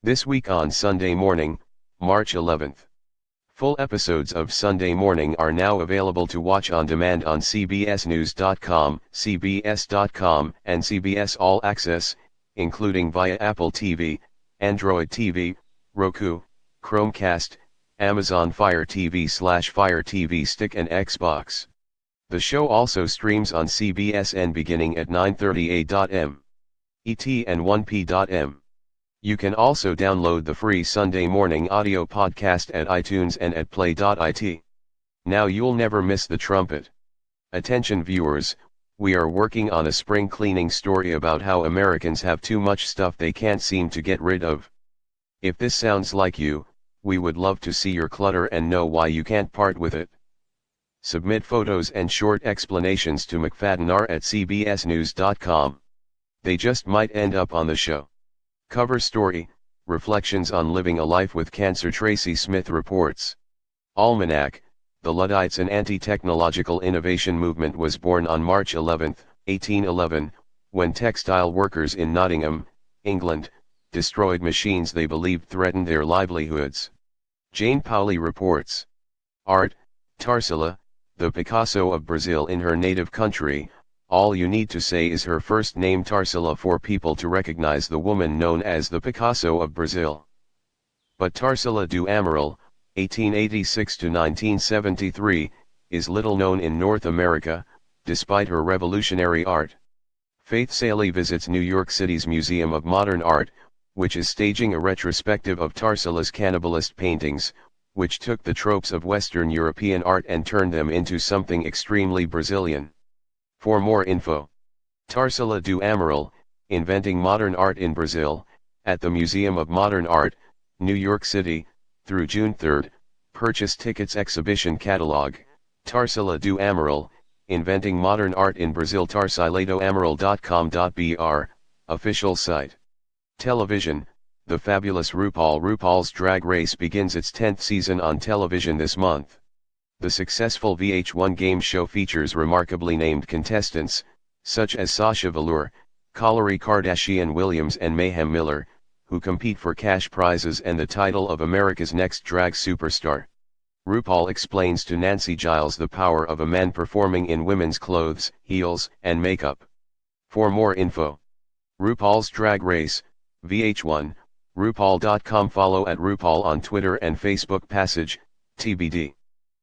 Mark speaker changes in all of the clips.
Speaker 1: This week on Sunday Morning, March 11th. Full episodes of Sunday Morning are now available to watch on demand on cbsnews.com, cbs.com, and CBS All Access, including via Apple TV, Android TV, Roku, Chromecast, Amazon Fire TV/Fire TV Stick and Xbox. The show also streams on CBSN beginning at 9:30 a.m. ET and 1 p.m. You can also download the free Sunday Morning audio podcast at iTunes and at play.it. Now you'll never miss the trumpet. Attention viewers, we are working on a spring cleaning story about how Americans have too much stuff they can't seem to get rid of. If this sounds like you, we would love to see your clutter and know why you can't part with it. Submit photos and short explanations to mcfaddenar@cbsnews.com. They just might end up on the show. Cover story, Reflections on Living a Life with Cancer. Tracy Smith reports. Almanac, the Luddites, an anti-technological innovation movement, was born on March 11, 1811, when textile workers in Nottingham, England, destroyed machines they believed threatened their livelihoods. Jane Pauley reports. Art, Tarsila, the Picasso of Brazil in her native country. All you need to say is her first name Tarsila for people to recognize the woman known as the Picasso of Brazil. But Tarsila do Amaral, 1886 to 1973, is little known in North America, despite her revolutionary art. Faith Saley visits New York City's Museum of Modern Art, which is staging a retrospective of Tarsila's cannibalist paintings, which took the tropes of Western European art and turned them into something extremely Brazilian. For more info, Tarsila do Amaral, Inventing Modern Art in Brazil, at the Museum of Modern Art, New York City, through June 3. Purchase tickets. Exhibition catalog, Tarsila do Amaral, Inventing Modern Art in Brazil. tarsiladoamaral.com.br, official site. Television, The Fabulous RuPaul's Drag Race begins its 10th season on television this month. The successful VH1 game show features remarkably named contestants, such as Sasha Velour, Khloe Kardashian-Williams and Mayhem Miller, who compete for cash prizes and the title of America's Next Drag Superstar. RuPaul explains to Nancy Giles the power of a man performing in women's clothes, heels, and makeup. For more info, RuPaul's Drag Race, VH1, RuPaul.com. Follow at RuPaul on Twitter and Facebook. Passage, TBD.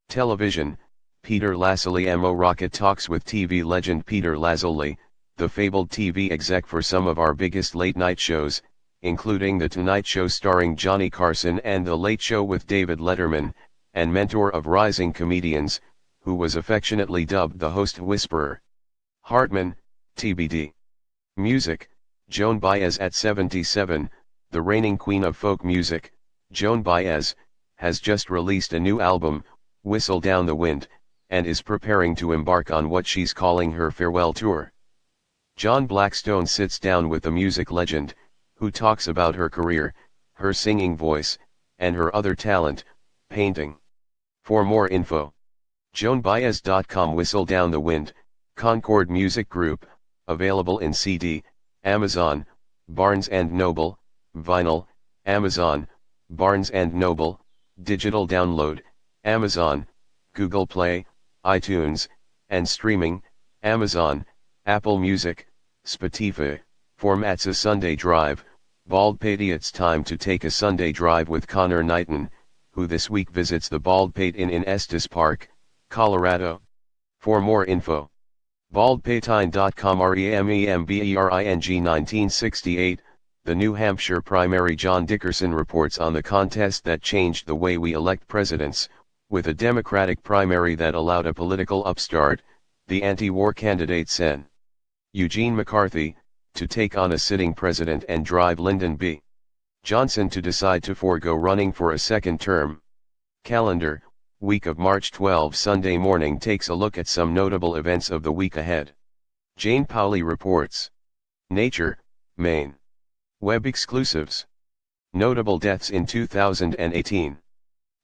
Speaker 1: Television, Peter Lazzoli. Mo Rocket talks with TV legend Peter Lazzoli, the fabled TV exec for some of our biggest late-night shows, including The Tonight Show starring Johnny Carson and The Late Show with David Letterman, and mentor of rising comedians, who was affectionately dubbed the host whisperer. Hartman, TBD. Music, Joan Baez. At 77, the reigning queen of folk music, Joan Baez, has just released a new album, Whistle Down the Wind, and is preparing to embark on what she's calling her farewell tour. John Blackstone sits down with the music legend, who talks about her career, her singing voice, and her other talent, painting. For more info, joanbaez.com. Whistle Down the Wind, Concord Music Group, available in CD, Amazon, Barnes & Noble, vinyl, Amazon, Barnes & Noble, digital download, Amazon, Google Play, iTunes, and streaming, Amazon, Apple Music, Spotify. Formats: a Sunday drive, Baldpate. It's time to take a Sunday drive with Connor Knighton, who this week visits the Baldpate Inn in Estes Park, Colorado. For more info, baldpatine.com. REMEMBERING. 1968, the New Hampshire primary. John Dickerson reports on the contest that changed the way we elect presidents, with a Democratic primary that allowed a political upstart, the anti-war candidate Sen. Eugene McCarthy, to take on a sitting president and drive Lyndon B. Johnson to decide to forego running for a second term. Calendar, week of March 12. Sunday Morning takes a look at some notable events of the week ahead. Jane Pauley reports. Nature, Maine. Web exclusives. Notable deaths in 2018.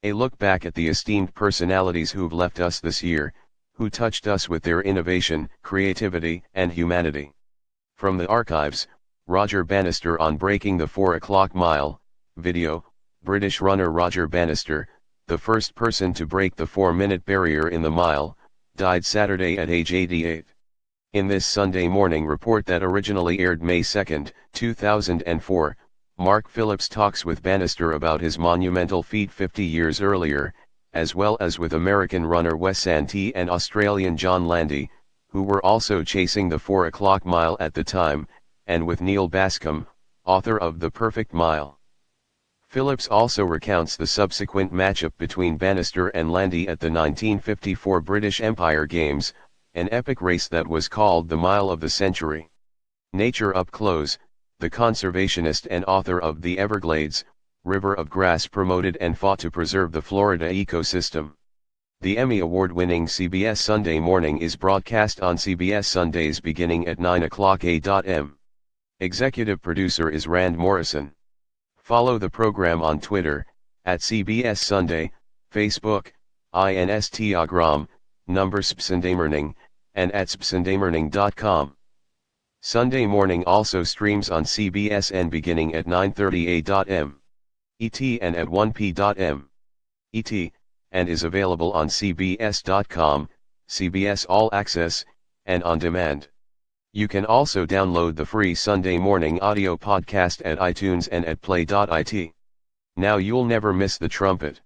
Speaker 1: A look back at the esteemed personalities who've left us this year, who touched us with their innovation, creativity, and humanity. From the archives, Roger Bannister on breaking the 4 o'clock mile, Video, British runner Roger Bannister, the first person to break the 4-minute barrier in the mile, died Saturday at age 88. In this Sunday morning report that originally aired May 2, 2004, Mark Phillips talks with Bannister about his monumental feat 50 years earlier, as well as with American runner Wes Santee and Australian John Landy, who were also chasing the 4 o'clock mile at the time, and with Neil Bascombe, author of The Perfect Mile. Phillips also recounts the subsequent matchup between Bannister and Landy at the 1954 British Empire Games, an epic race that was called the Mile of the Century. Nature Up Close, the conservationist and author of The Everglades, River of Grass promoted and fought to preserve the Florida ecosystem. The Emmy Award-winning CBS Sunday Morning is broadcast on CBS Sundays beginning at 9 o'clock a.m. Executive producer is Rand Morrison. Follow the program on Twitter, at CBS Sunday, Facebook, Instagram, number Spsundaymerning, and at spsundaymerning.com. Sunday Morning also streams on CBSN beginning at 9:30 a.m. ET and at 1 p.m. ET, and is available on CBS.com, CBS All Access, and on demand. You can also download the free Sunday Morning audio podcast at iTunes and at play.it. Now you'll never miss the trumpet.